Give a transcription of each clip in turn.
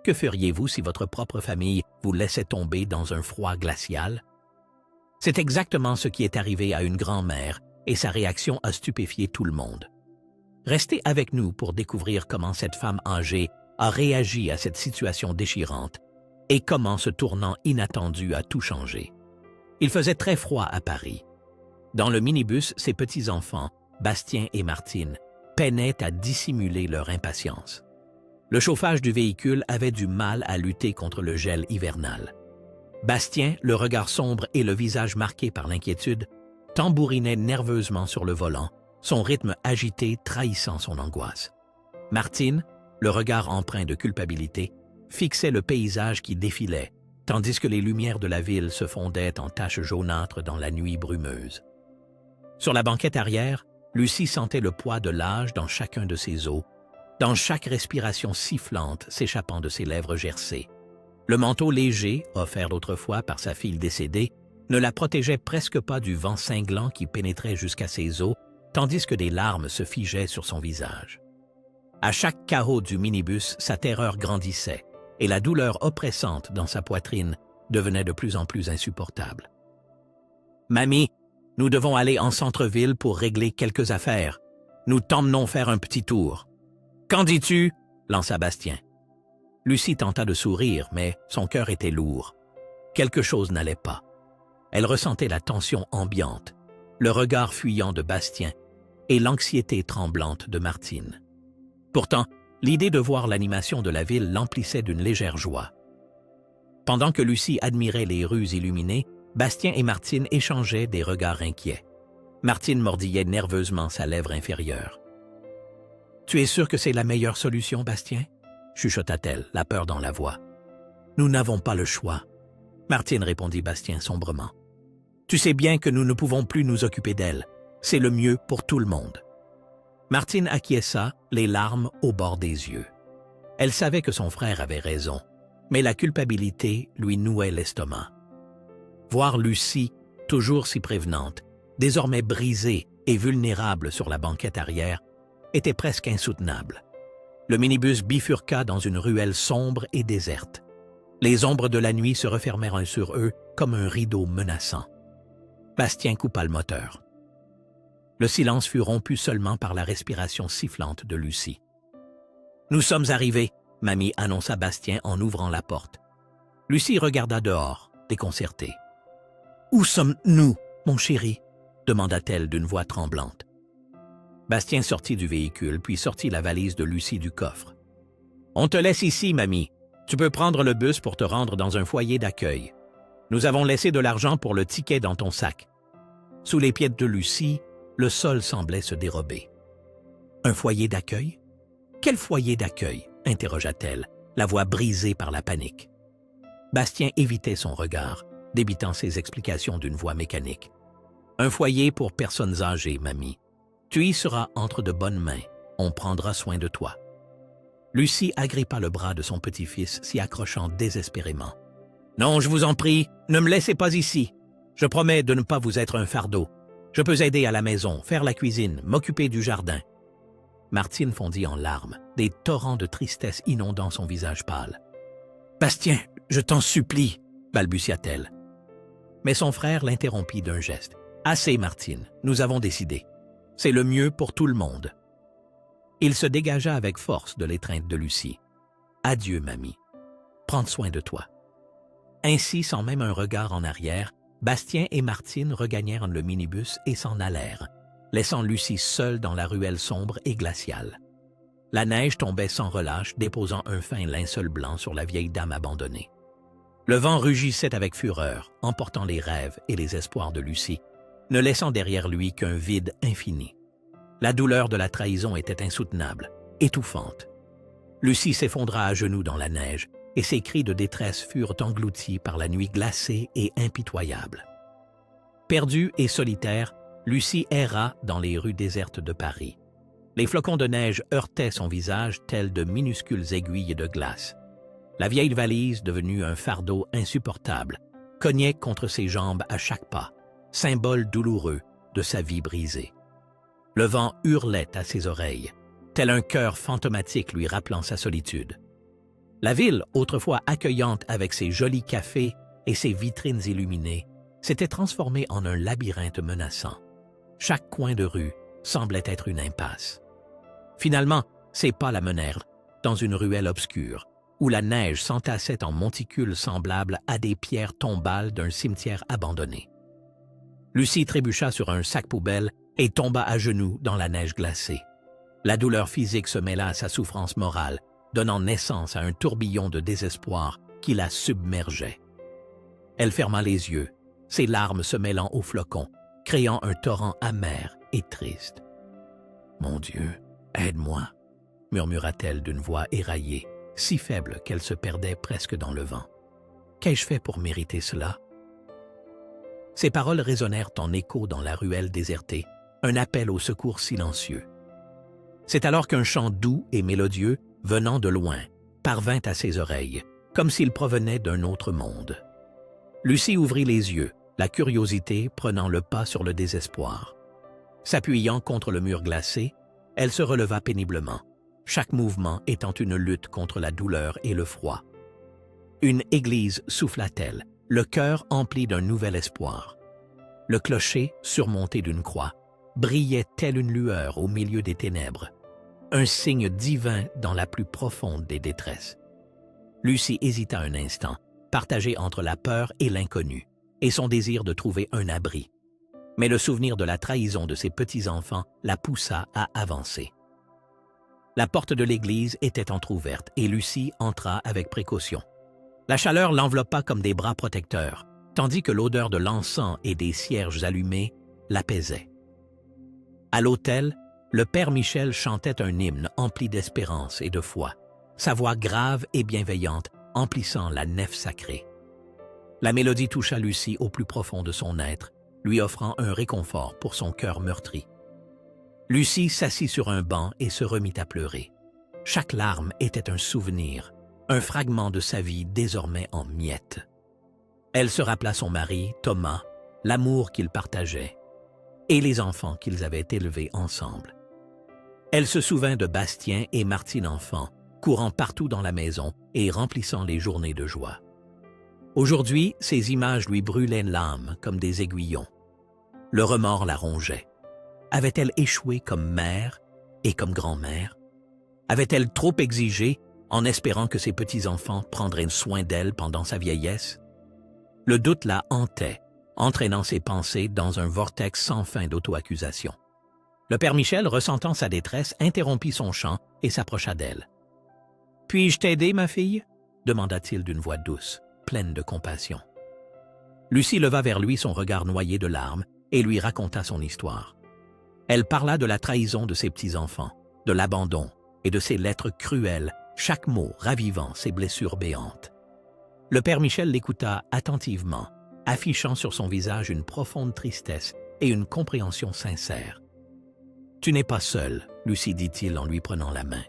Que feriez-vous si votre propre famille vous laissait tomber dans un froid glacial? C'est exactement ce qui est arrivé à une grand-mère et sa réaction a stupéfié tout le monde. Restez avec nous pour découvrir comment cette femme âgée a réagi à cette situation déchirante et comment ce tournant inattendu a tout changé. Il faisait très froid à Paris. Dans le minibus, ses petits-enfants, Bastien et Martine, peinaient à dissimuler leur impatience. Le chauffage du véhicule avait du mal à lutter contre le gel hivernal. Bastien, le regard sombre et le visage marqué par l'inquiétude, tambourinait nerveusement sur le volant, son rythme agité trahissant son angoisse. Martine, le regard empreint de culpabilité, fixait le paysage qui défilait, tandis que les lumières de la ville se fondaient en taches jaunâtres dans la nuit brumeuse. Sur la banquette arrière, Lucie sentait le poids de l'âge dans chacun de ses os, dans chaque respiration sifflante s'échappant de ses lèvres gercées. Le manteau léger, offert autrefois par sa fille décédée, ne la protégeait presque pas du vent cinglant qui pénétrait jusqu'à ses os, tandis que des larmes se figeaient sur son visage. À chaque carreau du minibus, sa terreur grandissait, et la douleur oppressante dans sa poitrine devenait de plus en plus insupportable. « Mamie, nous devons aller en centre-ville pour régler quelques affaires. Nous t'emmenons faire un petit tour. »« Qu'en dis-tu » lança Bastien. Lucie tenta de sourire, mais son cœur était lourd. Quelque chose n'allait pas. Elle ressentait la tension ambiante, le regard fuyant de Bastien et l'anxiété tremblante de Martine. Pourtant, l'idée de voir l'animation de la ville l'emplissait d'une légère joie. Pendant que Lucie admirait les rues illuminées, Bastien et Martine échangeaient des regards inquiets. Martine mordillait nerveusement sa lèvre inférieure. « Tu es sûr que c'est la meilleure solution, Bastien ?» chuchota-t-elle, la peur dans la voix. « Nous n'avons pas le choix. » Martine répondit Bastien sombrement. « Tu sais bien que nous ne pouvons plus nous occuper d'elle. C'est le mieux pour tout le monde. » Martine acquiesça, les larmes au bord des yeux. Elle savait que son frère avait raison, mais la culpabilité lui nouait l'estomac. Voir Lucie, toujours si prévenante, désormais brisée et vulnérable sur la banquette arrière, était presque insoutenable. Le minibus bifurqua dans une ruelle sombre et déserte. Les ombres de la nuit se refermèrent sur eux comme un rideau menaçant. Bastien coupa le moteur. Le silence fut rompu seulement par la respiration sifflante de Lucie. « Nous sommes arrivés », Mamie annonça Bastien en ouvrant la porte. Lucie regarda dehors, déconcertée. « Où sommes-nous, mon chéri ?» demanda-t-elle d'une voix tremblante. Bastien sortit du véhicule, puis sortit la valise de Lucie du coffre. « On te laisse ici, Mamie. Tu peux prendre le bus pour te rendre dans un foyer d'accueil. Nous avons laissé de l'argent pour le ticket dans ton sac. » Sous les pieds de Lucie, le sol semblait se dérober. « Un foyer d'accueil? Quel foyer d'accueil? » interrogea-t-elle, la voix brisée par la panique. Bastien évitait son regard, débitant ses explications d'une voix mécanique. « Un foyer pour personnes âgées, Mamie. Tu y seras entre de bonnes mains. On prendra soin de toi. » Lucie agrippa le bras de son petit-fils, s'y accrochant désespérément. « Non, je vous en prie, ne me laissez pas ici. Je promets de ne pas vous être un fardeau. Je peux aider à la maison, faire la cuisine, m'occuper du jardin. » Martine fondit en larmes, des torrents de tristesse inondant son visage pâle. « Bastien, je t'en supplie, » balbutia-t-elle. Mais son frère l'interrompit d'un geste. « Assez, Martine, nous avons décidé. C'est le mieux pour tout le monde. » Il se dégagea avec force de l'étreinte de Lucie. « Adieu, mamie. Prends soin de toi. » Ainsi, sans même un regard en arrière, Bastien et Martine regagnèrent le minibus et s'en allèrent, laissant Lucie seule dans la ruelle sombre et glaciale. La neige tombait sans relâche, déposant un fin linceul blanc sur la vieille dame abandonnée. Le vent rugissait avec fureur, emportant les rêves et les espoirs de Lucie, ne laissant derrière lui qu'un vide infini. La douleur de la trahison était insoutenable, étouffante. Lucie s'effondra à genoux dans la neige, et ses cris de détresse furent engloutis par la nuit glacée et impitoyable. Perdue et solitaire, Lucie erra dans les rues désertes de Paris. Les flocons de neige heurtaient son visage tels de minuscules aiguilles de glace. La vieille valise, devenue un fardeau insupportable, cognait contre ses jambes à chaque pas, symbole douloureux de sa vie brisée. Le vent hurlait à ses oreilles, tel un cœur fantomatique lui rappelant sa solitude. La ville, autrefois accueillante avec ses jolis cafés et ses vitrines illuminées, s'était transformée en un labyrinthe menaçant. Chaque coin de rue semblait être une impasse. Finalement, ses pas la menèrent dans une ruelle obscure, où la neige s'entassait en monticules semblables à des pierres tombales d'un cimetière abandonné. Lucie trébucha sur un sac poubelle et tomba à genoux dans la neige glacée. La douleur physique se mêla à sa souffrance morale, donnant naissance à un tourbillon de désespoir qui la submergeait. Elle ferma les yeux, ses larmes se mêlant aux flocons, créant un torrent amer et triste. « Mon Dieu, aide-moi » murmura-t-elle d'une voix éraillée, si faible qu'elle se perdait presque dans le vent. « Qu'ai-je fait pour mériter cela ?» Ces paroles résonnèrent en écho dans la ruelle désertée, un appel au secours silencieux. C'est alors qu'un chant doux et mélodieux, venant de loin, parvint à ses oreilles, comme s'il provenait d'un autre monde. Lucie ouvrit les yeux, la curiosité prenant le pas sur le désespoir. S'appuyant contre le mur glacé, elle se releva péniblement, chaque mouvement étant une lutte contre la douleur et le froid. Une église souffla-t-elle, le cœur empli d'un nouvel espoir. Le clocher, surmonté d'une croix, brillait telle une lueur au milieu des ténèbres, un signe divin dans la plus profonde des détresses. Lucie hésita un instant, partagée entre la peur et l'inconnu, et son désir de trouver un abri. Mais le souvenir de la trahison de ses petits-enfants la poussa à avancer. La porte de l'église était entr'ouverte et Lucie entra avec précaution. La chaleur l'enveloppa comme des bras protecteurs, tandis que l'odeur de l'encens et des cierges allumés l'apaisait. À l'autel, le Père Michel chantait un hymne empli d'espérance et de foi, sa voix grave et bienveillante emplissant la nef sacrée. La mélodie toucha Lucie au plus profond de son être, lui offrant un réconfort pour son cœur meurtri. Lucie s'assit sur un banc et se remit à pleurer. Chaque larme était un souvenir, un fragment de sa vie désormais en miettes. Elle se rappela son mari, Thomas, l'amour qu'ils partageaient, et les enfants qu'ils avaient élevés ensemble. Elle se souvint de Bastien et Martine enfant, courant partout dans la maison et remplissant les journées de joie. Aujourd'hui, ces images lui brûlaient l'âme comme des aiguillons. Le remords la rongeait. Avait-elle échoué comme mère et comme grand-mère? Avait-elle trop exigé en espérant que ses petits-enfants prendraient soin d'elle pendant sa vieillesse? Le doute la hantait, entraînant ses pensées dans un vortex sans fin d'auto-accusation. Le Père Michel, ressentant sa détresse, interrompit son chant et s'approcha d'elle. « Puis-je t'aider, ma fille ?» demanda-t-il d'une voix douce, pleine de compassion. Lucie leva vers lui son regard noyé de larmes et lui raconta son histoire. Elle parla de la trahison de ses petits-enfants, de l'abandon et de ses lettres cruelles, chaque mot ravivant ses blessures béantes. Le Père Michel l'écouta attentivement, affichant sur son visage une profonde tristesse et une compréhension sincère. « Tu n'es pas seule, Lucie, dit-il en lui prenant la main.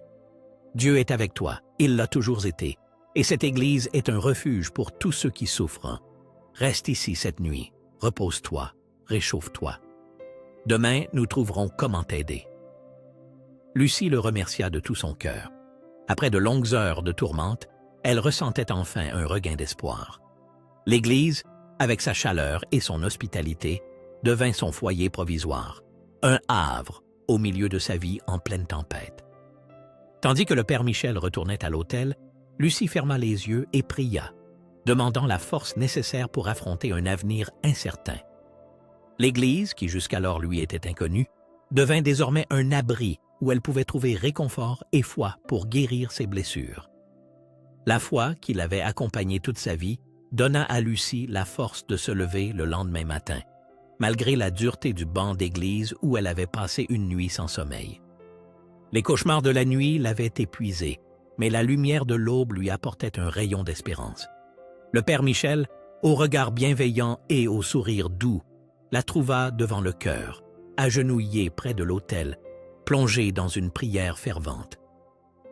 Dieu est avec toi, il l'a toujours été, et cette église est un refuge pour tous ceux qui souffrent. Reste ici cette nuit, repose-toi, réchauffe-toi. Demain, nous trouverons comment t'aider. » Lucie le remercia de tout son cœur. Après de longues heures de tourmente, elle ressentait enfin un regain d'espoir. L'église, avec sa chaleur et son hospitalité, devint son foyer provisoire, un havre au milieu de sa vie en pleine tempête. Tandis que le Père Michel retournait à l'autel, Lucie ferma les yeux et pria, demandant la force nécessaire pour affronter un avenir incertain. L'Église, qui jusqu'alors lui était inconnue, devint désormais un abri où elle pouvait trouver réconfort et foi pour guérir ses blessures. La foi qui l'avait accompagnée toute sa vie donna à Lucie la force de se lever le lendemain matin, malgré la dureté du banc d'église où elle avait passé une nuit sans sommeil. Les cauchemars de la nuit l'avaient épuisée, mais la lumière de l'aube lui apportait un rayon d'espérance. Le Père Michel, au regard bienveillant et au sourire doux, la trouva devant le chœur, agenouillée près de l'autel, plongée dans une prière fervente.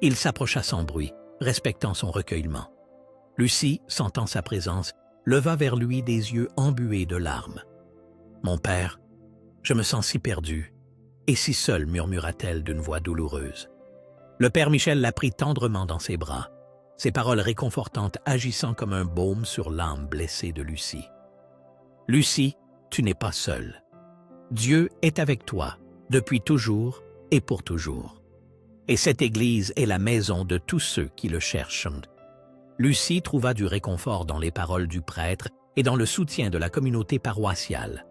Il s'approcha sans bruit, respectant son recueillement. Lucie, sentant sa présence, leva vers lui des yeux embués de larmes. « Mon père, je me sens si perdue, et si seule, murmura-t-elle d'une voix douloureuse. Le Père Michel la prit tendrement dans ses bras. ces paroles réconfortantes agissant comme un baume sur l'âme blessée de Lucie. « Lucie, tu n'es pas seule. Dieu est avec toi, depuis toujours et pour toujours. Et cette Église est la maison de tous ceux qui le cherchent. » Lucie trouva du réconfort dans les paroles du prêtre et dans le soutien de la communauté paroissiale.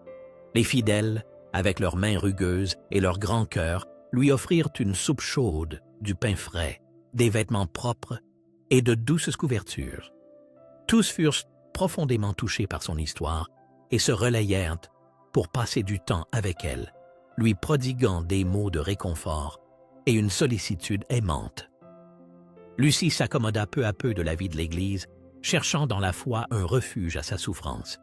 Les fidèles, avec leurs mains rugueuses et leurs grands cœurs, lui offrirent une soupe chaude, du pain frais, des vêtements propres et de douces couvertures. Tous furent profondément touchés par son histoire et se relayèrent pour passer du temps avec elle, lui prodiguant des mots de réconfort et une sollicitude aimante. Lucie s'accommoda peu à peu de la vie de l'Église, cherchant dans la foi un refuge à sa souffrance.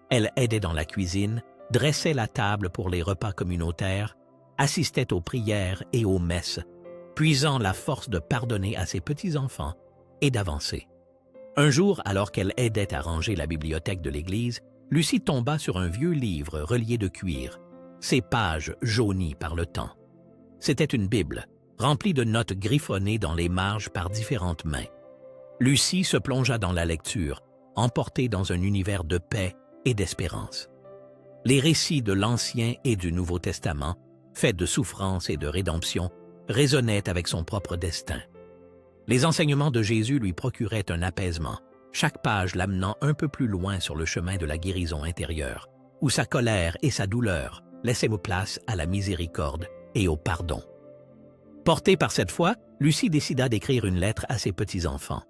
Elle aidait dans la cuisine, dressait la table pour les repas communautaires, assistait aux prières et aux messes, puisant la force de pardonner à ses petits-enfants et d'avancer. Un jour, alors qu'elle aidait à ranger la bibliothèque de l'Église, Lucie tomba sur un vieux livre relié de cuir, ses pages jaunies par le temps. C'était une Bible, remplie de notes griffonnées dans les marges par différentes mains. Lucie se plongea dans la lecture, emportée dans un univers de paix et d'espérance. Les récits de l'Ancien et du Nouveau Testament, faits de souffrance et de rédemption, résonnaient avec son propre destin. Les enseignements de Jésus lui procuraient un apaisement, chaque page l'amenant un peu plus loin sur le chemin de la guérison intérieure, où sa colère et sa douleur laissaient place à la miséricorde et au pardon. Portée par cette foi, Lucie décida d'écrire une lettre à ses petits-enfants.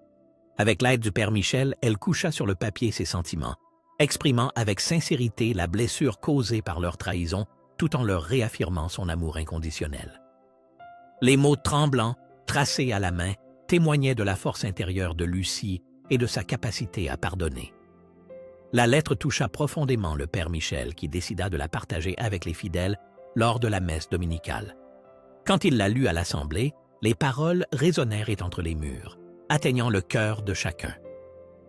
Avec l'aide du Père Michel, elle coucha sur le papier ses sentiments, exprimant avec sincérité la blessure causée par leur trahison tout en leur réaffirmant son amour inconditionnel. Les mots tremblants, tracés à la main, témoignaient de la force intérieure de Lucie et de sa capacité à pardonner. La lettre toucha profondément le Père Michel qui décida de la partager avec les fidèles lors de la messe dominicale. Quand il la lut à l'Assemblée, les paroles résonnèrent entre les murs, atteignant le cœur de chacun.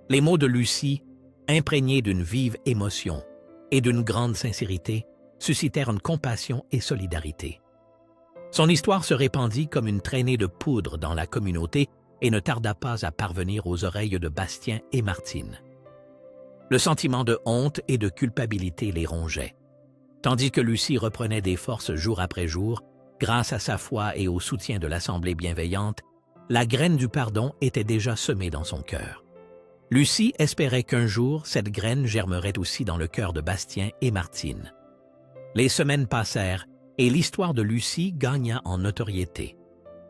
Les mots de Lucie, imprégnés d'une vive émotion et d'une grande sincérité, suscitèrent une compassion et solidarité. Son histoire se répandit comme une traînée de poudre dans la communauté et ne tarda pas à parvenir aux oreilles de Bastien et Martine. Le sentiment de honte et de culpabilité les rongeait. Tandis que Lucie reprenait des forces jour après jour, grâce à sa foi et au soutien de l'Assemblée bienveillante, la graine du pardon était déjà semée dans son cœur. Lucie espérait qu'un jour, cette graine germerait aussi dans le cœur de Bastien et Martine. Les semaines passèrent et l'histoire de Lucie gagna en notoriété.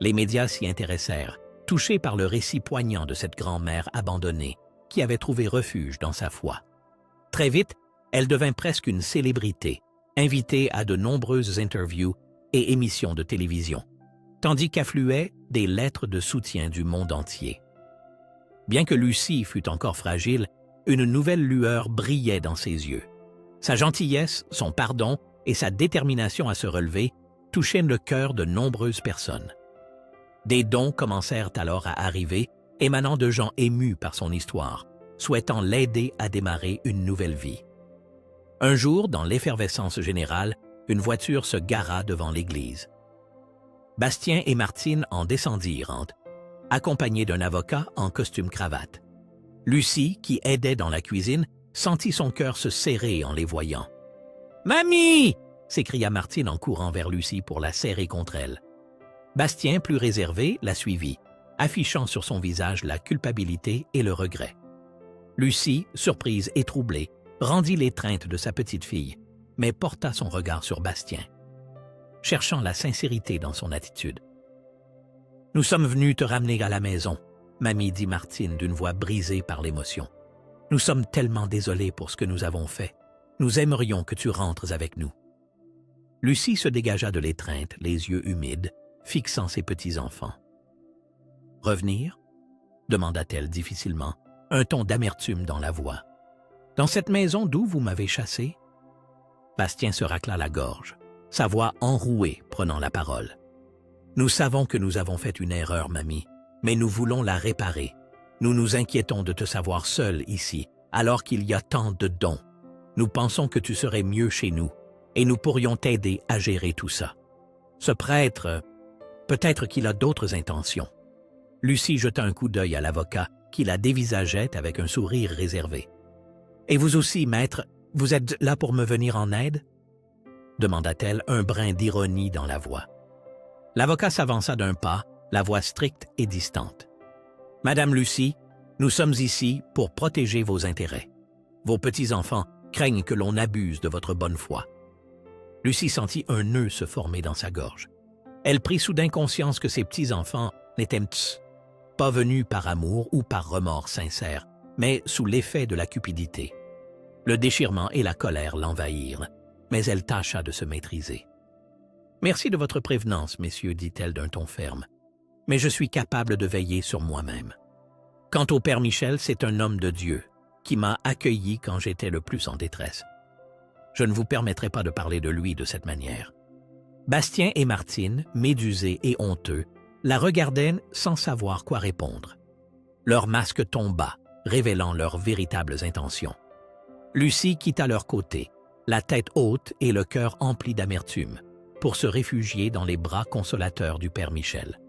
Les médias s'y intéressèrent, touchés par le récit poignant de cette grand-mère abandonnée qui avait trouvé refuge dans sa foi. Très vite, elle devint presque une célébrité, invitée à de nombreuses interviews et émissions de télévision, tandis qu'affluaient des lettres de soutien du monde entier. Bien que Lucie fût encore fragile, une nouvelle lueur brillait dans ses yeux. Sa gentillesse, son pardon et sa détermination à se relever touchaient le cœur de nombreuses personnes. Des dons commencèrent alors à arriver, émanant de gens émus par son histoire, souhaitant l'aider à démarrer une nouvelle vie. Un jour, dans l'effervescence générale, une voiture se gara devant l'église. Bastien et Martine en descendirent, accompagnés d'un avocat en costume-cravate. Lucie, qui aidait dans la cuisine, sentit son cœur se serrer en les voyant. « Mamie !» s'écria Martine en courant vers Lucie pour la serrer contre elle. Bastien, plus réservé, la suivit, affichant sur son visage la culpabilité et le regret. Lucie, surprise et troublée, rendit l'étreinte de sa petite fille, mais porta son regard sur Bastien, cherchant la sincérité dans son attitude. « Nous sommes venus te ramener à la maison, » mamie dit Martine d'une voix brisée par l'émotion. « Nous sommes tellement désolés pour ce que nous avons fait. Nous aimerions que tu rentres avec nous. » Lucie se dégagea de l'étreinte, les yeux humides, fixant ses petits-enfants. « Revenir ?» demanda-t-elle difficilement, un ton d'amertume dans la voix. « Dans cette maison d'où vous m'avez chassé ?» Bastien se racla la gorge, sa voix enrouée prenant la parole. « Nous savons que nous avons fait une erreur, mamie, mais nous voulons la réparer. Nous nous inquiétons de te savoir seule ici, alors qu'il y a tant de dons. Nous pensons que tu serais mieux chez nous, et nous pourrions t'aider à gérer tout ça. Ce prêtre, peut-être qu'il a d'autres intentions. » Lucie jeta un coup d'œil à l'avocat qui la dévisageait avec un sourire réservé. « Et vous aussi, maître, vous êtes là pour me venir en aide ?» demanda-t-elle, un brin d'ironie dans la voix. L'avocat s'avança d'un pas, la voix stricte et distante. « Madame Lucie, nous sommes ici pour protéger vos intérêts. Vos petits-enfants craignent que l'on abuse de votre bonne foi. » Lucie sentit un nœud se former dans sa gorge. Elle prit soudain conscience que ses petits-enfants n'étaient pas venus par amour ou par remords sincères, mais sous l'effet de la cupidité. Le déchirement et la colère l'envahirent, mais elle tâcha de se maîtriser. « Merci de votre prévenance, messieurs, dit-elle d'un ton ferme, mais je suis capable de veiller sur moi-même. Quant au père Michel, c'est un homme de Dieu qui m'a accueilli quand j'étais le plus en détresse. Je ne vous permettrai pas de parler de lui de cette manière. » Bastien et Martine, médusés et honteux, la regardaient sans savoir quoi répondre. Leur masque tomba, révélant leurs véritables intentions. Lucie quitta leur côté, la tête haute et le cœur empli d'amertume, pour se réfugier dans les bras consolateurs du père Michel.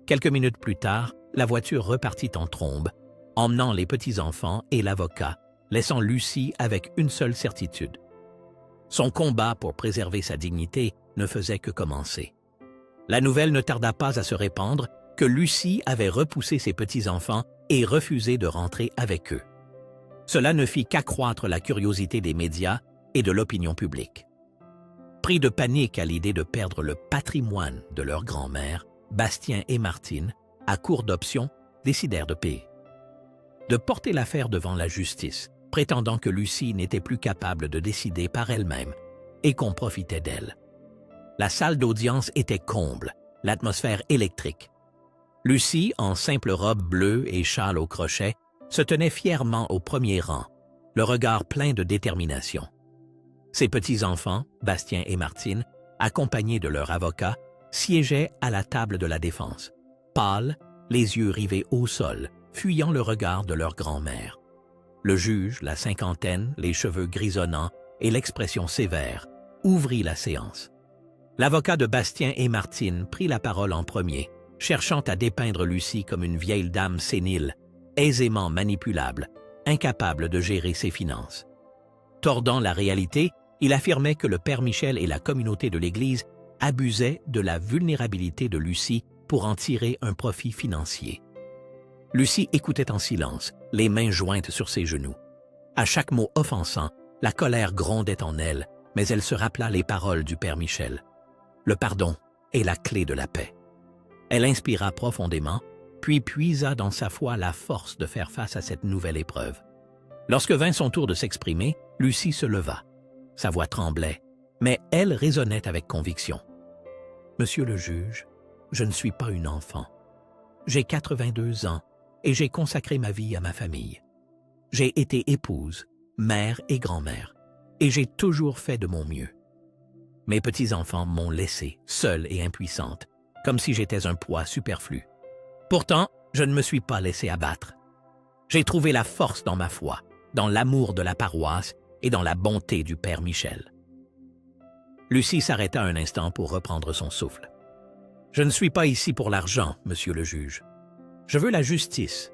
Quelques minutes plus tard, la voiture repartit en trombe, emmenant les petits-enfants et l'avocat, laissant Lucie avec une seule certitude. Son combat pour préserver sa dignité ne faisait que commencer. La nouvelle ne tarda pas à se répandre que Lucie avait repoussé ses petits-enfants et refusé de rentrer avec eux. Cela ne fit qu'accroître la curiosité des médias et de l'opinion publique. Pris de panique à l'idée de perdre le patrimoine de leur grand-mère, Bastien et Martine, à court d'options, décidèrent de payer. De porter l'affaire devant la justice, prétendant que Lucie n'était plus capable de décider par elle-même et qu'on profitait d'elle. La salle d'audience était comble, l'atmosphère électrique. Lucie, en simple robe bleue et châle au crochet, se tenait fièrement au premier rang, le regard plein de détermination. Ses petits-enfants, Bastien et Martine, accompagnés de leur avocat, siégeaient à la table de la défense, pâles, les yeux rivés au sol, fuyant le regard de leur grand-mère. Le juge, la cinquantaine, les cheveux grisonnants et l'expression sévère, ouvrit la séance. L'avocat de Bastien et Martine prit la parole en premier, cherchant à dépeindre Lucie comme une vieille dame sénile, aisément manipulable, incapable de gérer ses finances. Tordant la réalité, il affirmait que le père Michel et la communauté de l'Église abusaient de la vulnérabilité de Lucie pour en tirer un profit financier. Lucie écoutait en silence, les mains jointes sur ses genoux. À chaque mot offensant, la colère grondait en elle, mais elle se rappela les paroles du père Michel. Le pardon est la clé de la paix. Elle inspira profondément, puis puisa dans sa foi la force de faire face à cette nouvelle épreuve. Lorsque vint son tour de s'exprimer, Lucie se leva. Sa voix tremblait, mais elle raisonnait avec conviction. « Monsieur le juge, je ne suis pas une enfant. J'ai 82 ans et j'ai consacré ma vie à ma famille. J'ai été épouse, mère et grand-mère, et j'ai toujours fait de mon mieux. Mes petits-enfants m'ont laissée, seule et impuissante, comme si j'étais un poids superflu. Pourtant, je ne me suis pas laissé abattre. J'ai trouvé la force dans ma foi, dans l'amour de la paroisse et dans la bonté du père Michel. » Lucie s'arrêta un instant pour reprendre son souffle. « Je ne suis pas ici pour l'argent, monsieur le juge. Je veux la justice.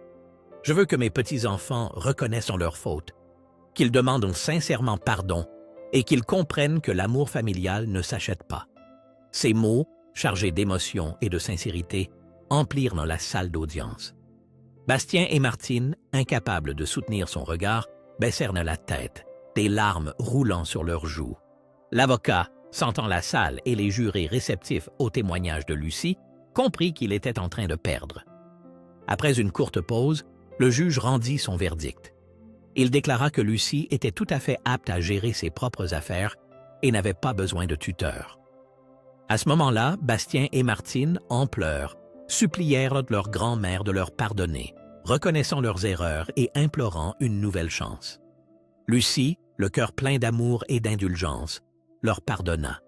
Je veux que mes petits-enfants reconnaissent leurs fautes, qu'ils demandent sincèrement pardon et qu'ils comprennent que l'amour familial ne s'achète pas. » Ces mots, chargés d'émotion et de sincérité, emplirent dans la salle d'audience. Bastien et Martine, incapables de soutenir son regard, baissèrent la tête, des larmes roulant sur leurs joues. L'avocat, sentant la salle et les jurés réceptifs au témoignage de Lucie, comprit qu'il était en train de perdre. Après une courte pause, le juge rendit son verdict. Il déclara que Lucie était tout à fait apte à gérer ses propres affaires et n'avait pas besoin de tuteur. À ce moment-là, Bastien et Martine, en pleurs, supplièrent leur grand-mère de leur pardonner, reconnaissant leurs erreurs et implorant une nouvelle chance. Lucie, le cœur plein d'amour et d'indulgence, leur pardonna.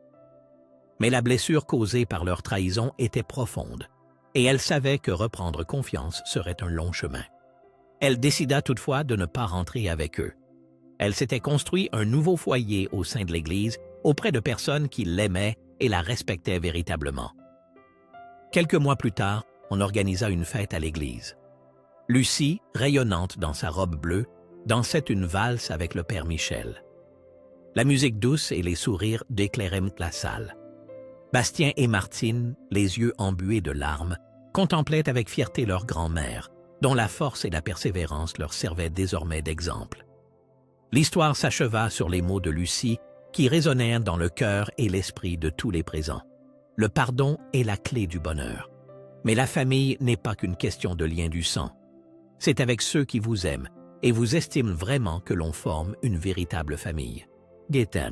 Mais la blessure causée par leur trahison était profonde, et elle savait que reprendre confiance serait un long chemin. Elle décida toutefois de ne pas rentrer avec eux. Elle s'était construit un nouveau foyer au sein de l'Église auprès de personnes qui l'aimaient et la respectaient véritablement. Quelques mois plus tard, on organisa une fête à l'église. Lucie, rayonnante dans sa robe bleue, dansait une valse avec le père Michel. La musique douce et les sourires déclairaient la salle. Bastien et Martine, les yeux embués de larmes, contemplaient avec fierté leur grand-mère, dont la force et la persévérance leur servaient désormais d'exemple. L'histoire s'acheva sur les mots de Lucie qui résonnèrent dans le cœur et l'esprit de tous les présents. Le pardon est la clé du bonheur. Mais la famille n'est pas qu'une question de lien du sang. C'est avec ceux qui vous aiment et vous estiment vraiment que l'on forme une véritable famille. Gaétane.